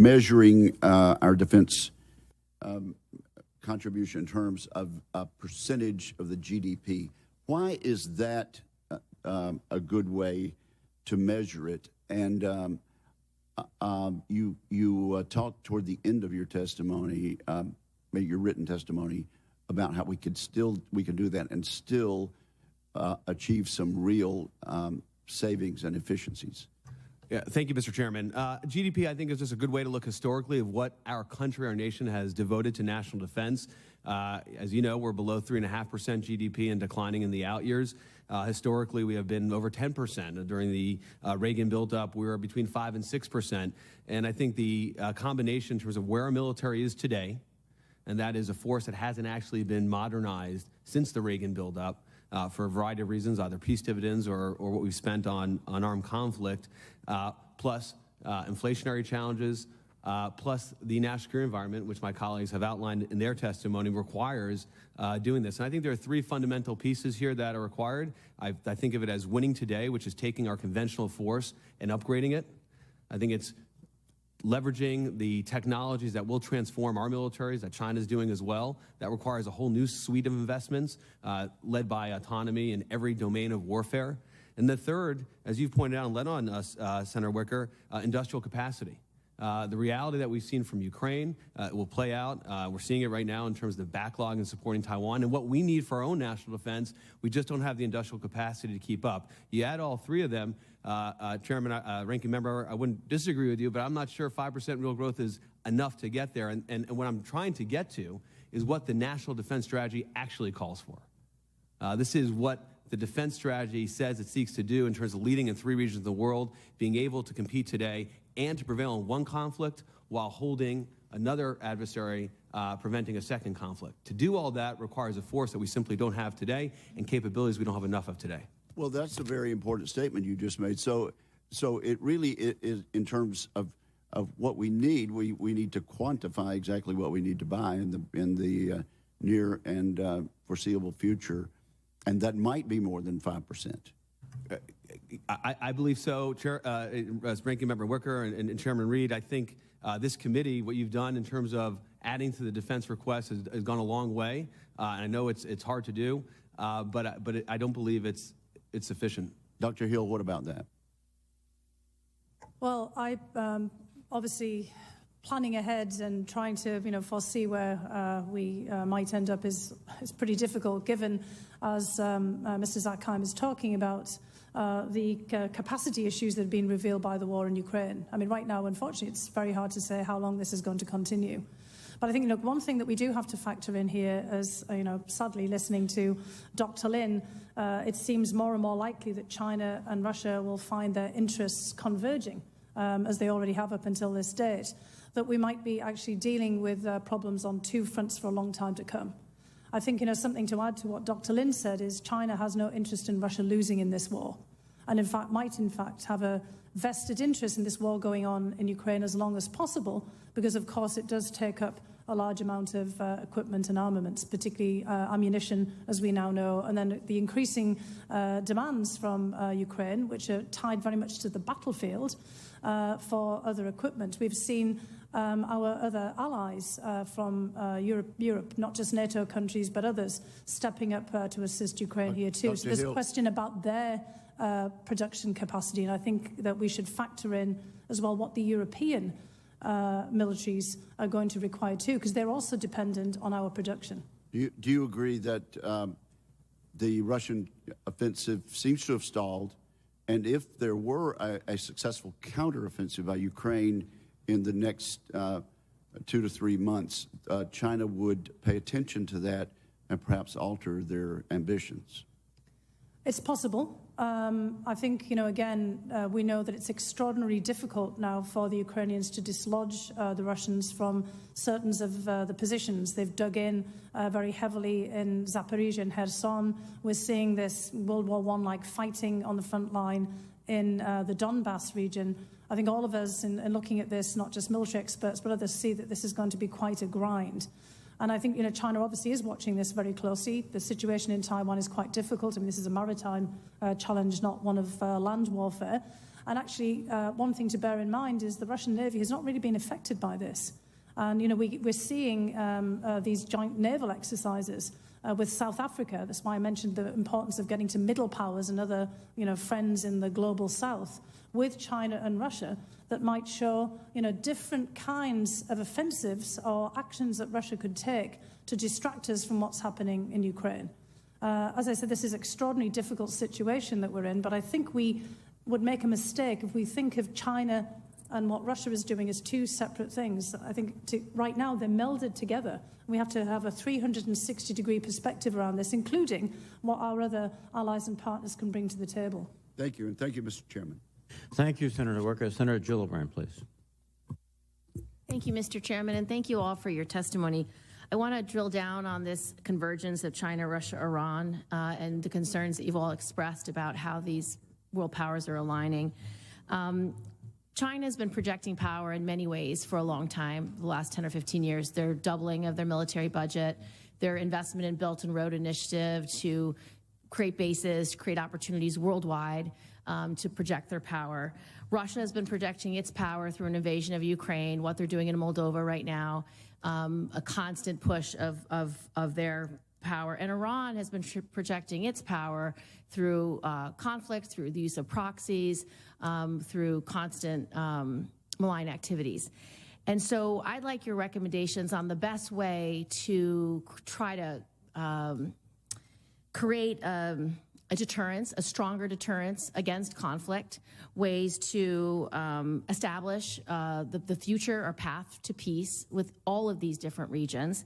measuring our defense contribution in terms of a percentage of the GDP. Why is that a good way to measure it? And you talked toward the end of your testimony, your written testimony, about how we could do that and still achieve some real savings and efficiencies. Yeah, thank you, Mr. Chairman. GDP, I think, is just a good way to look historically of what our country, our nation, has devoted to national defense. As you know, we're below 3.5% GDP and declining in the out years. Historically, we have been over 10%. During the Reagan build-up, we were between 5 and 6%. And I think the combination in terms of where our military is today, and that is a force that hasn't actually been modernized since the Reagan build-up, for a variety of reasons, either peace dividends or what we've spent on armed conflict, plus inflationary challenges, plus the national security environment, which my colleagues have outlined in their testimony, requires doing this. And I think there are three fundamental pieces here that are required. I think of it as winning today, which is taking our conventional force and upgrading it. I think it's leveraging the technologies that will transform our militaries, that China's doing as well. That requires a whole new suite of investments led by autonomy in every domain of warfare. And the third, as you've pointed out and led on us, Senator Wicker, industrial capacity. The reality that we've seen from Ukraine will play out. We're seeing it right now in terms of the backlog in supporting Taiwan. And what we need for our own national defense, we just don't have the industrial capacity to keep up. You add all three of them, Chairman, Ranking Member, I wouldn't disagree with you, but I'm not sure 5% real growth is enough to get there. And what I'm trying to get to is what the National Defense Strategy actually calls for. This is what the defense strategy says it seeks to do in terms of leading in 3 regions of the world, being able to compete today and to prevail in one conflict while holding another adversary, preventing a second conflict. To do all that requires a force that we simply don't have today and capabilities we don't have enough of today. Well, that's a very important statement you just made. So it really is, in terms of what we need, we need to quantify exactly what we need to buy in the near and foreseeable future, and that might be more than 5%. I believe so, Chair, as Ranking Member Wicker and Chairman Reed. I think this committee, what you've done in terms of adding to the defense request has gone a long way. And I know it's hard to do, but I don't believe it's sufficient. Dr. Hill, what about that? Well, I obviously planning ahead and trying to foresee where we might end up is pretty difficult, given, as Mr. Zakheim is talking about, the capacity issues that have been revealed by the war in Ukraine. I mean, right now, unfortunately, it's very hard to say how long this is going to continue. But I think, one thing that we do have to factor in here is, sadly, listening to Dr. Lin, it seems more and more likely that China and Russia will find their interests converging, as they already have up until this date, that we might be actually dealing with problems on 2 fronts for a long time to come. I think, something to add to what Dr. Lin said is China has no interest in Russia losing in this war, and might in fact have a vested interest in this war going on in Ukraine as long as possible, because of course it does take up a large amount of equipment and armaments, particularly ammunition, as we now know, and then the increasing demands from Ukraine, which are tied very much to the battlefield for other equipment. We've seen our other allies from Europe, not just NATO countries, but others, stepping up to assist Ukraine here too. So there's a question about their production capacity, and I think that we should factor in as well what the European militaries are going to require too, because they're also dependent on our production. Do you agree that the Russian offensive seems to have stalled, and if there were a successful counteroffensive by Ukraine in the next 2 to 3 months, China would pay attention to that and perhaps alter their ambitions? It's possible. I think, again, we know that it's extraordinarily difficult now for the Ukrainians to dislodge the Russians from certain of the positions. They've dug in very heavily in Zaporizhia and Kherson. We're seeing this World War I-like fighting on the front line in the Donbass region. I think all of us, in looking at this, not just military experts, but others, see that this is going to be quite a grind. And I think, China obviously is watching this very closely. The situation in Taiwan is quite difficult. I mean, this is a maritime challenge, not one of land warfare. And actually, one thing to bear in mind is the Russian Navy has not really been affected by this. And, we're seeing these joint naval exercises with South Africa. That's why I mentioned the importance of getting to middle powers and other, friends in the global south with China and Russia that might show, different kinds of offensives or actions that Russia could take to distract us from what's happening in Ukraine. As I said, this is an extraordinarily difficult situation that we're in, but I think we would make a mistake if we think of China and what Russia is doing as two separate things. I think right now they're melded together. We have to have a 360-degree perspective around this, including what our other allies and partners can bring to the table. Thank you, and thank you, Mr. Chairman. Thank you, Senator Wicker. Senator Gillibrand, please. Thank you, Mr. Chairman, and thank you all for your testimony. I want to drill down on this convergence of China, Russia, Iran, and the concerns that you've all expressed about how these world powers are aligning. China has been projecting power in many ways for a long time, the last 10 or 15 years. Their doubling of their military budget, their investment in Belt and Road Initiative to create bases, to create opportunities worldwide, to project their power. Russia has been projecting its power through an invasion of Ukraine, what they're doing in Moldova right now, a constant push of their power. And Iran has been projecting its power through conflict, through the use of proxies, through constant malign activities. And so I'd like your recommendations on the best way to try to create a deterrence, a stronger deterrence against conflict, ways to establish the future or path to peace with all of these different regions.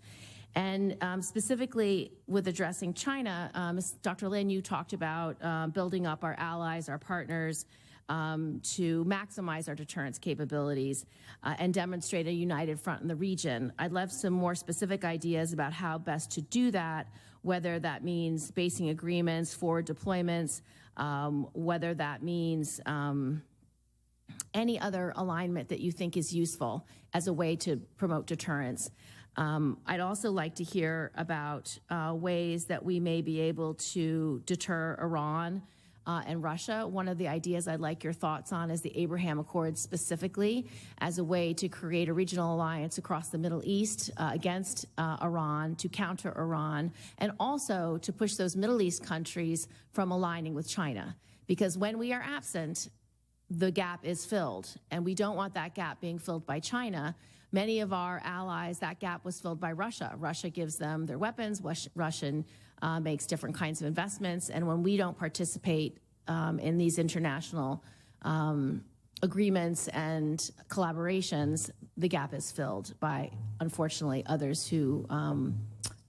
And specifically with addressing China, Dr. Lin, you talked about building up our allies, our partners, to maximize our deterrence capabilities and demonstrate a united front in the region. I'd love some more specific ideas about how best to do that, whether that means basing agreements, forward deployments, whether that means any other alignment that you think is useful as a way to promote deterrence. I'd also like to hear about ways that we may be able to deter Iran and Russia. One of the ideas I'd like your thoughts on is the Abraham Accords specifically as a way to create a regional alliance across the Middle East against Iran, to counter Iran, and also to push those Middle East countries from aligning with China. Because when we are absent, the gap is filled, and we don't want that gap being filled by China. Many of our allies, that gap was filled by Russia. Russia gives them their weapons. Russia makes different kinds of investments. And when we don't participate in these international agreements and collaborations, the gap is filled by, unfortunately, others who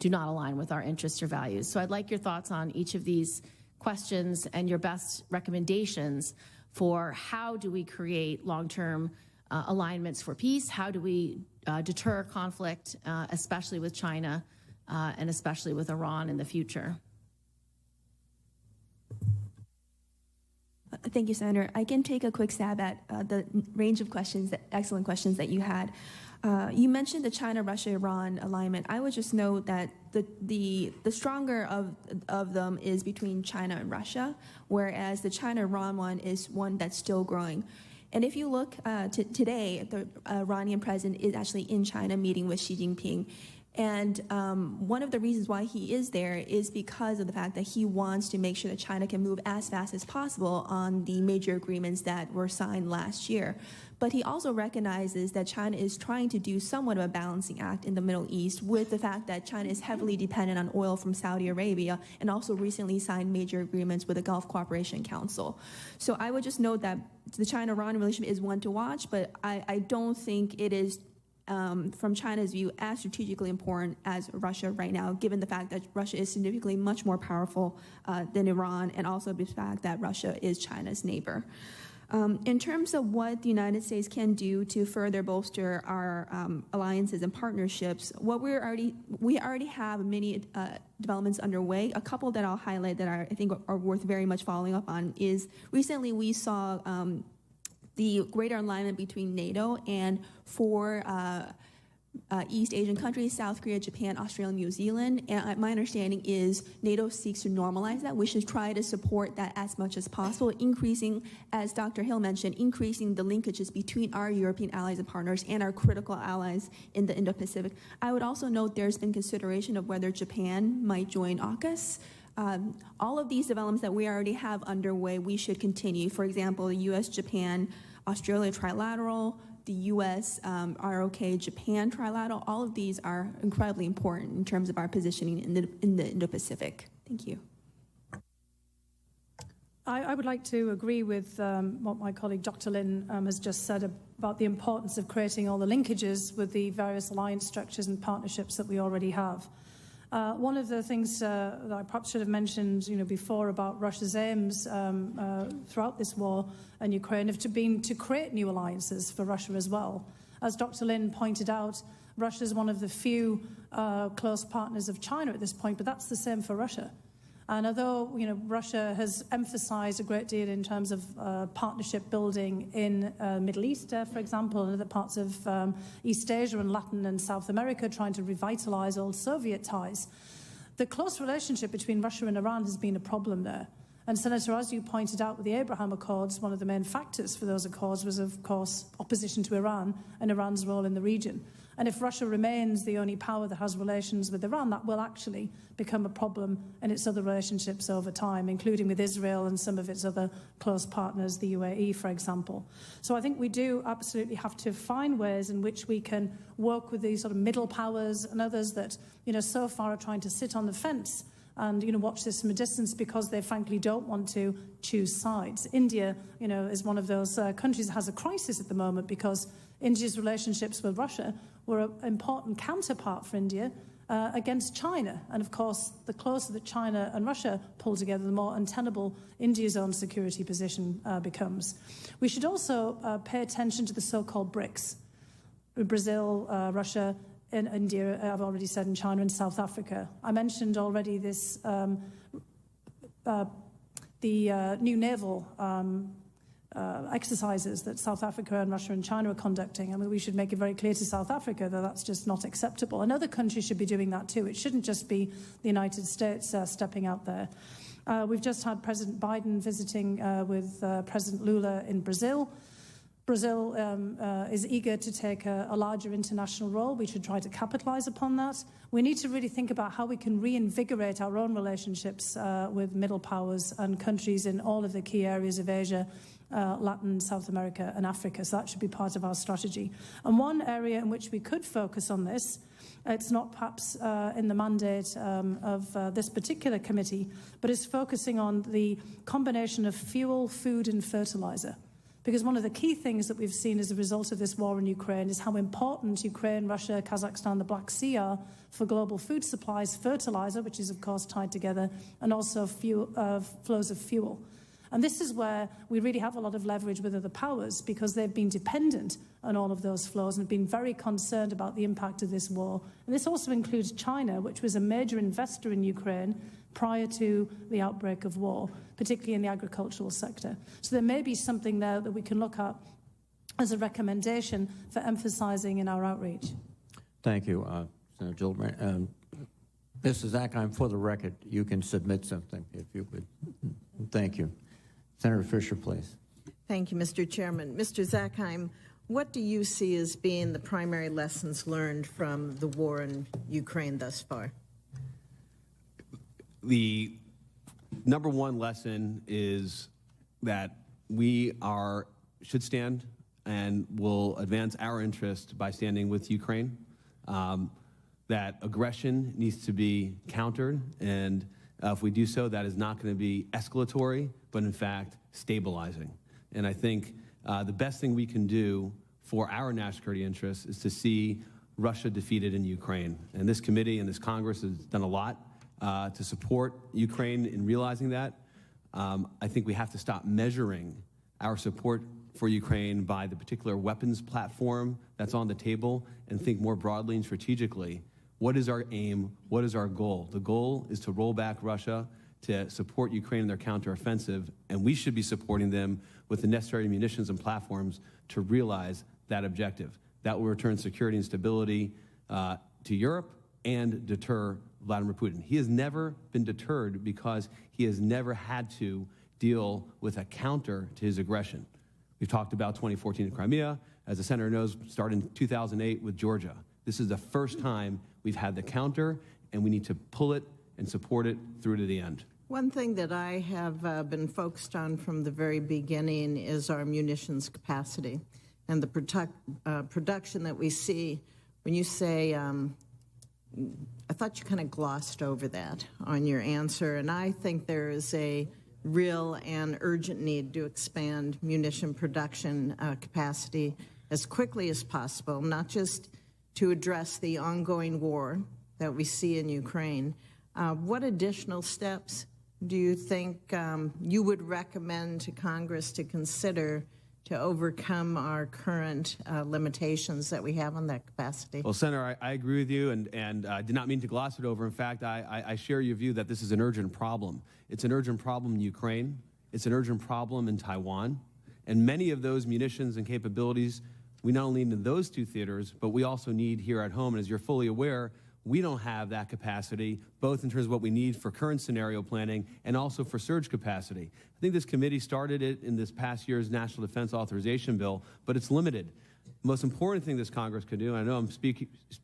do not align with our interests or values. So I'd like your thoughts on each of these questions and your best recommendations for how do we create long-term alignments for peace? How do we deter conflict, especially with China and especially with Iran in the future? Thank you, Senator. I can take a quick stab at the range of questions, excellent questions that you had. You mentioned the China, Russia, Iran alignment. I would just note that the stronger of them is between China and Russia, whereas the China-Iran one is one that's still growing. And if you look today, the Iranian president is actually in China meeting with Xi Jinping. And one of the reasons why he is there is because of the fact that he wants to make sure that China can move as fast as possible on the major agreements that were signed last year. But he also recognizes that China is trying to do somewhat of a balancing act in the Middle East with the fact that China is heavily dependent on oil from Saudi Arabia and also recently signed major agreements with the Gulf Cooperation Council. So I would just note that the China-Iran relationship is one to watch, but I don't think it is from China's view, as strategically important as Russia right now, given the fact that Russia is significantly much more powerful than Iran, and also the fact that Russia is China's neighbor. In terms of what the United States can do to further bolster our alliances and partnerships, what we already have many developments underway. A couple that I'll highlight that I think are worth very much following up on is recently we saw the greater alignment between NATO and 4 East Asian countries, South Korea, Japan, Australia, New Zealand. And my understanding is NATO seeks to normalize that. We should try to support that as much as possible, increasing, as Dr. Hill mentioned, increasing the linkages between our European allies and partners and our critical allies in the Indo-Pacific. I would also note there's been consideration of whether Japan might join AUKUS. All of these developments that we already have underway, we should continue. For example, the U.S., Japan, Australia trilateral, the U.S., ROK, Japan trilateral, all of these are incredibly important in terms of our positioning in the Indo-Pacific. Thank you. I would like to agree with what my colleague Dr. Lin has just said about the importance of creating all the linkages with the various alliance structures and partnerships that we already have. One of the things that I perhaps should have mentioned, before about Russia's aims throughout this war in Ukraine have been to create new alliances for Russia as well. As Dr. Lin pointed out, Russia is one of the few close partners of China at this point, but that's the same for Russia. And although Russia has emphasized a great deal in terms of partnership building in Middle East, for example, and other parts of East Asia and Latin and South America, trying to revitalize old Soviet ties, the close relationship between Russia and Iran has been a problem there. And Senator, as you pointed out with the Abraham Accords, one of the main factors for those accords was, of course, opposition to Iran and Iran's role in the region. And if Russia remains the only power that has relations with Iran, that will actually become a problem in its other relationships over time, including with Israel and some of its other close partners, the UAE, for example. So I think we do absolutely have to find ways in which we can work with these sort of middle powers and others that, so far are trying to sit on the fence and watch this from a distance because they frankly don't want to choose sides. India, is one of those countries that has a crisis at the moment because India's relationships with Russia were an important counterpart for India against China. And of course, the closer that China and Russia pull together, the more untenable India's own security position becomes. We should also pay attention to the so-called BRICS. Brazil, Russia, in India, I've already said, in China and South Africa. I mentioned already this, the new naval exercises that South Africa and Russia and China are conducting. I mean, we should make it very clear to South Africa that that's just not acceptable. And other countries should be doing that too. It shouldn't just be the United States stepping out there. We've just had President Biden visiting with President Lula in Brazil. Brazil is eager to take a larger international role. We should try to capitalize upon that. We need to really think about how we can reinvigorate our own relationships with middle powers and countries in all of the key areas of Asia, Latin, South America, and Africa. So that should be part of our strategy. And one area in which we could focus on this, it's not perhaps in the mandate of this particular committee, but is focusing on the combination of fuel, food, and fertilizer. Because one of the key things that we've seen as a result of this war in Ukraine is how important Ukraine, Russia, Kazakhstan, the Black Sea are for global food supplies, fertilizer, which is of course tied together, and also flows of fuel. And this is where we really have a lot of leverage with other powers because they've been dependent on all of those flows and have been very concerned about the impact of this war. And this also includes China, which was a major investor in Ukraine prior to the outbreak of war, particularly in the agricultural sector. So there may be something there that we can look at as a recommendation for emphasizing in our outreach. Thank you, Senator Gillibrand. Mrs. Zackheim, for the record, you can submit something if you would. Thank you. Senator Fisher, please. Thank you, Mr. Chairman. Mr. Zackheim, what do you see as being the primary lessons learned from the war in Ukraine thus far? The number one lesson is that we should stand and will advance our interest by standing with Ukraine. That aggression needs to be countered, and if we do so, that is not going to be escalatory, but in fact stabilizing. And I think the best thing we can do for our national security interests is to see Russia defeated in Ukraine. And this committee and this Congress has done a lot to support Ukraine in realizing that. I think we have to stop measuring our support for Ukraine by the particular weapons platform that's on the table and think more broadly and strategically. What is our aim? What is our goal? The goal is to roll back Russia, to support Ukraine in their counteroffensive, and we should be supporting them with the necessary munitions and platforms to realize that objective. that will return security and stability to Europe and deter Vladimir Putin. He has never been deterred because he has never had to deal with a counter to his aggression. We've talked about 2014 in Crimea. As the senator knows, started in 2008 with Georgia. This is the first time we've had the counter, and we need to pull it and support it through to the end. One thing that I have been focused on from the very beginning is our munitions capacity and the production that we see. When you say, I thought you kind of glossed over that on your answer, and I think there is a real and urgent need to expand munition production capacity as quickly as possible, not just to address the ongoing war that we see in Ukraine. What additional steps do you think you would recommend to Congress to consider to overcome our current limitations that we have on that capacity? Well, Senator, I agree with you, and I did not mean to gloss it over. In fact, I share your view that this is an urgent problem. It's an urgent problem in Ukraine. It's an urgent problem in Taiwan. And many of those munitions and capabilities, we not only need in those two theaters, but we also need here at home. And as you're fully aware, we don't have that capacity, both in terms of what we need for current scenario planning and also for surge capacity. I think this committee started it in this past year's National Defense Authorization Bill, but it's limited. The most important thing this Congress can do, and I know I'm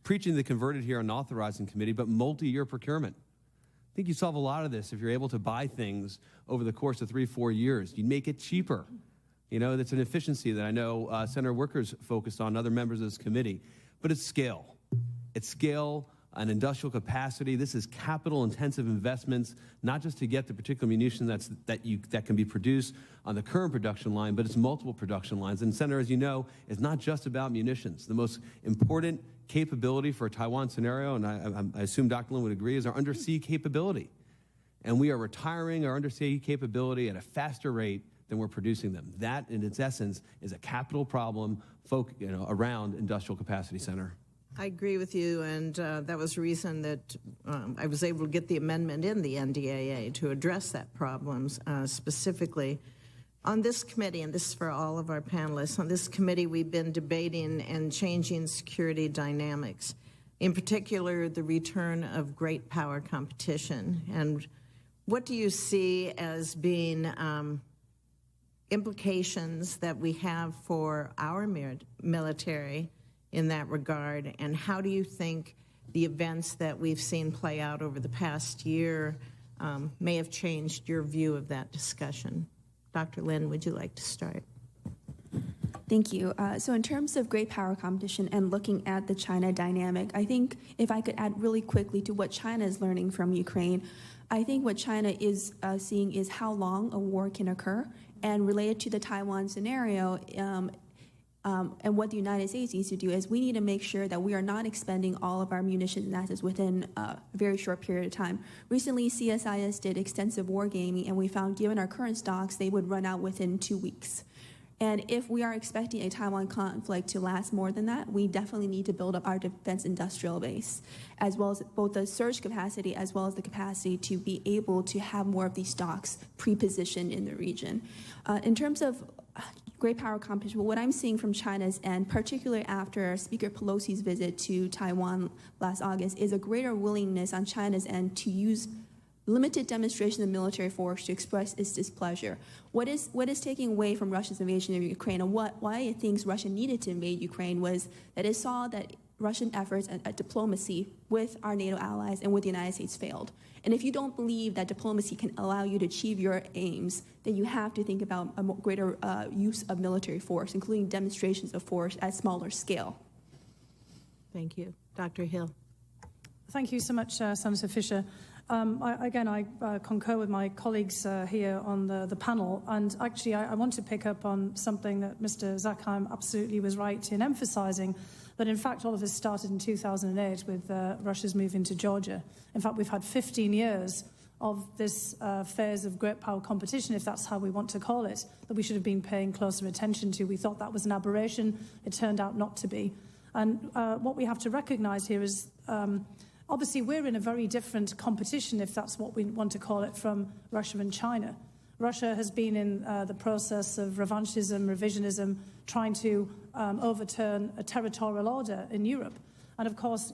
preaching the converted here on the authorizing committee, but multi-year procurement. I think you solve a lot of this if you're able to buy things over the course of 3-4 years. You make it cheaper. You know, that's an efficiency that I know Senator Wicker's focused on, other members of this committee. But it's scale. It's scale and industrial capacity. This is capital-intensive investments, not just to get the particular munition that can be produced on the current production line, but it's multiple production lines. And Senator, as you know, it's not just about munitions. The most important capability for a Taiwan scenario, and I assume Dr. Lin would agree, is our undersea capability. And we are retiring our undersea capability at a faster rate than we're producing them. That, in its essence, is a capital problem around industrial capacity, Senator. I agree with you, and that was the reason that I was able to get the amendment in the NDAA to address that problem specifically. On this committee, and this is for all of our panelists, on this committee we've been debating and changing security dynamics, in particular the return of great power competition. And what do you see as being implications that we have for our military in that regard, and how do you think the events that we've seen play out over the past year may have changed your view of that discussion? Dr. Lin, would you like to start? Thank you. So in terms of great power competition and looking at the China dynamic, I think if I could add really quickly to what China is learning from Ukraine, I think what China is seeing is how long a war can occur, and related to the Taiwan scenario, and what the United States needs to do is we need to make sure that we are not expending all of our munitions and assets within a very short period of time. Recently, CSIS did extensive war gaming, and we found given our current stocks, they would run out within 2 weeks. And if we are expecting a Taiwan conflict to last more than that, we definitely need to build up our defense industrial base, as well as both the surge capacity as well as the capacity to be able to have more of these stocks pre-positioned in the region. In terms of great power competition, what I'm seeing from China's end, particularly after Speaker Pelosi's visit to Taiwan last August, is a greater willingness on China's end to use limited demonstration of military force to express its displeasure. What is taking away from Russia's invasion of Ukraine, and why it thinks Russia needed to invade Ukraine, was that it saw that Russian efforts at diplomacy with our NATO allies and with the United States failed. And if you don't believe that diplomacy can allow you to achieve your aims, then you have to think about a greater use of military force, including demonstrations of force at smaller scale. Thank you. Dr. Hill. Thank you so much, Senator Fisher. I concur with my colleagues here on the panel, and actually I want to pick up on something that Mr. Zakheim absolutely was right in emphasizing, that in fact all of this started in 2008 with Russia's move into Georgia. In fact, we've had 15 years of this phase of great power competition, if that's how we want to call it, that we should have been paying closer attention to. We thought that was an aberration. It turned out not to be. And what we have to recognize here is obviously we're in a very different competition, if that's what we want to call it, from Russia and China. Russia has been in the process of revanchism, revisionism, trying to overturn a territorial order in Europe. And of course,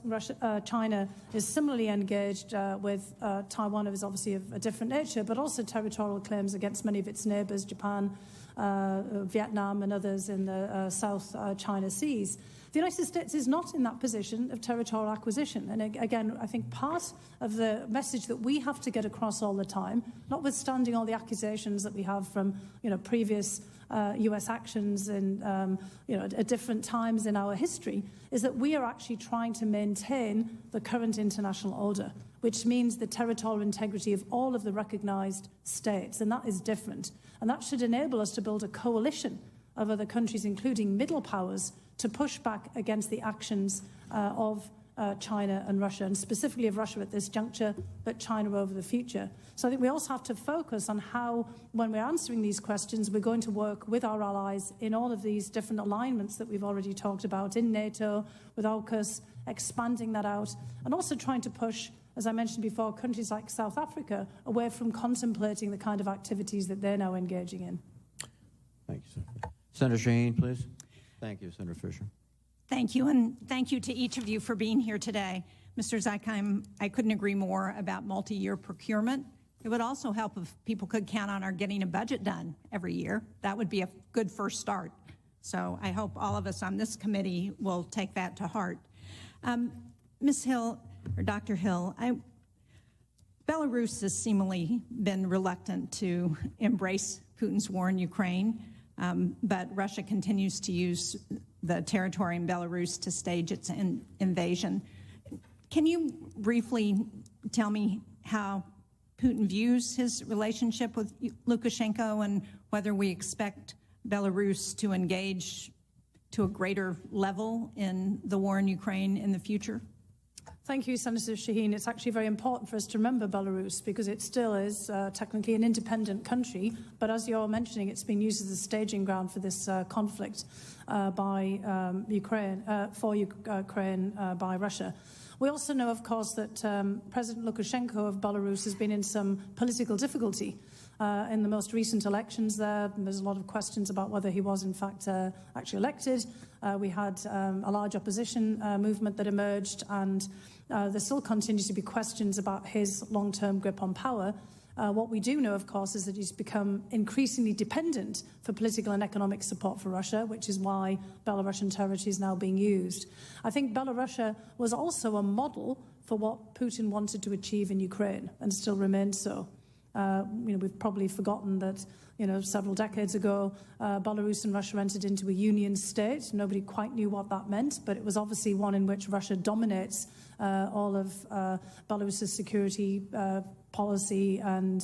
China is similarly engaged with Taiwan, who is obviously of a different nature, but also territorial claims against many of its neighbours, Japan, Vietnam and others in the South China Seas. The United States is not in that position of territorial acquisition. And again, I think part of the message that we have to get across all the time, notwithstanding all the accusations that we have from previous US actions in at different times in our history, is that we are actually trying to maintain the current international order, which means the territorial integrity of all of the recognized states, and that is different. And that should enable us to build a coalition of other countries, including middle powers, to push back against the actions of China and Russia, and specifically of Russia at this juncture, but China over the future. So I think we also have to focus on how, when we're answering these questions, we're going to work with our allies in all of these different alignments that we've already talked about, in NATO, with AUKUS, expanding that out, and also trying to push, as I mentioned before, countries like South Africa away from contemplating the kind of activities that they're now engaging in. Thank you, sir. Senator Shaheen, please. Thank you, Senator Fisher. Thank you, and thank you to each of you for being here today. Mr. Zuckerman, I couldn't agree more about multi-year procurement. It would also help if people could count on our getting a budget done every year. That would be a good first start. So I hope all of us on this committee will take that to heart. Ms. Hill, or Dr. Hill, Belarus has seemingly been reluctant to embrace Putin's war in Ukraine, but Russia continues to use the territory in Belarus to stage its invasion. Can you briefly tell me how Putin views his relationship with Lukashenko and whether we expect Belarus to engage to a greater level in the war in Ukraine in the future? Thank you, Senator Shaheen. It's actually very important for us to remember Belarus because it still is technically an independent country, but as you're mentioning, it's been used as a staging ground for this conflict by Ukraine by Russia. We also know, of course, that President Lukashenko of Belarus has been in some political difficulty. In the most recent elections there's a lot of questions about whether he was in fact actually elected. We had a large opposition movement that emerged, and there still continues to be questions about his long-term grip on power. What we do know, of course, is that he's become increasingly dependent for political and economic support for Russia, which is why Belarusian territory is now being used. I think Belarus was also a model for what Putin wanted to achieve in Ukraine and still remains so. We've probably forgotten that, several decades ago, Belarus and Russia entered into a union state. Nobody quite knew what that meant, but it was obviously one in which Russia dominates all of Belarus's security policy and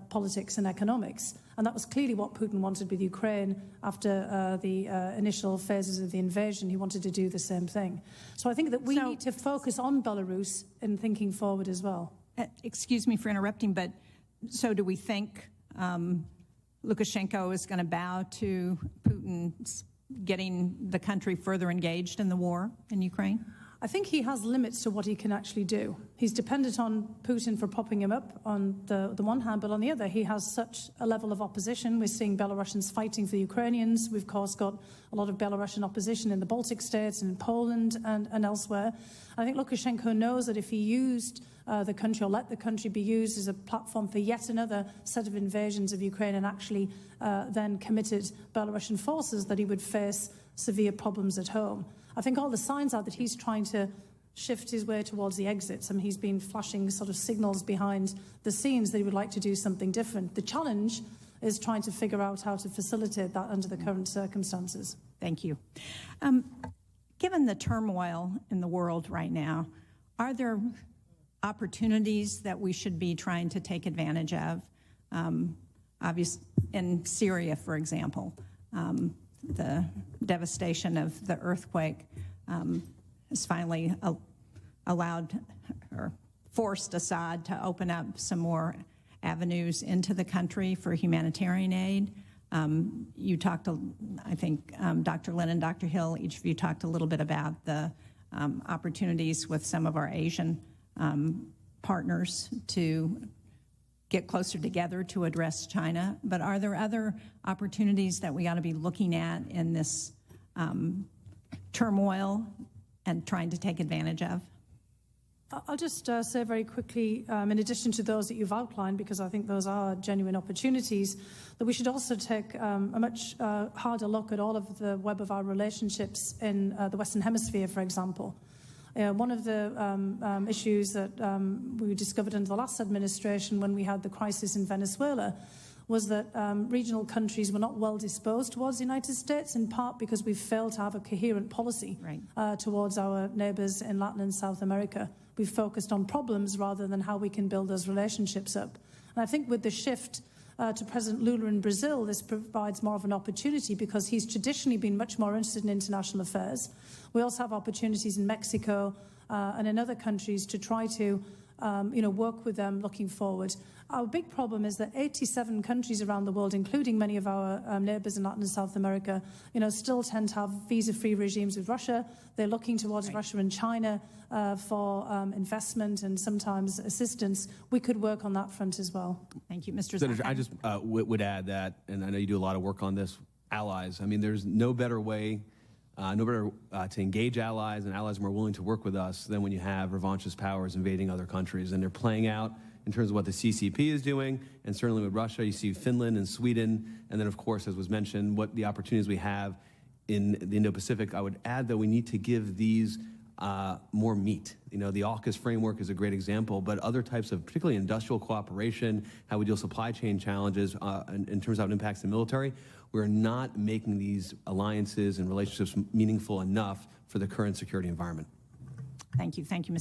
politics and economics. And that was clearly what Putin wanted with Ukraine after the initial phases of the invasion. He wanted to do the same thing. So I think that we need to focus on Belarus in thinking forward as well. Excuse me for interrupting, but so do we think Lukashenko is going to bow to Putin's getting the country further engaged in the war in Ukraine? I think he has limits to what he can actually do. He's dependent on Putin for propping him up on the one hand, but on the other, he has such a level of opposition. We're seeing Belarusians fighting for the Ukrainians. We've, of course, got a lot of Belarusian opposition in the Baltic states and in Poland and elsewhere. I think Lukashenko knows that if he used the country or let the country be used as a platform for yet another set of invasions of Ukraine and actually then committed Belarusian forces, that he would face severe problems at home. I think all the signs are that he's trying to shift his way towards the exits. I mean, he's been flashing sort of signals behind the scenes that he would like to do something different. The challenge is trying to figure out how to facilitate that under the current circumstances. Thank you. Given the turmoil in the world right now, are there opportunities that we should be trying to take advantage of? Obviously, in Syria, for example, the devastation of the earthquake has finally allowed or forced Assad to open up some more avenues into the country for humanitarian aid. You talked, I think, Dr. Lynn and Dr. Hill, each of you talked a little bit about the opportunities with some of our Asian partners to get closer together to address China, but are there other opportunities that we ought to be looking at in this turmoil and trying to take advantage of? I'll just say very quickly, in addition to those that you've outlined, because I think those are genuine opportunities, that we should also take a much harder look at all of the web of our relationships in the Western Hemisphere, for example. One of the issues that we discovered under the last administration when we had the crisis in Venezuela was that regional countries were not well disposed towards the United States, in part because we've failed to have a coherent policy towards our neighbours in Latin and South America. We've focused on problems rather than how we can build those relationships up. And I think with the shift to President Lula in Brazil, this provides more of an opportunity because he's traditionally been much more interested in international affairs. We also have opportunities in Mexico and in other countries to try to work with them looking forward. Our big problem is that 87 countries around the world, including many of our neighbours in Latin and South America, still tend to have visa-free regimes with Russia. They're looking towards Russia and China for investment and sometimes assistance. We could work on that front as well. Thank you, Mr. Senator, Zuckerman. I just would add that, and I know you do a lot of work on this, allies. I mean, there's no better way, to engage allies, and allies are more willing to work with us than when you have revanchist powers invading other countries. And they're playing out in terms of what the CCP is doing, and certainly with Russia, you see Finland and Sweden, and then, of course, as was mentioned, what the opportunities we have in the Indo-Pacific. I would add that we need to give these more meat. The AUKUS framework is a great example, but other types of particularly industrial cooperation, how we deal with supply chain challenges in terms of how it impacts the military, we're not making these alliances and relationships meaningful enough for the current security environment. Thank you, Mr.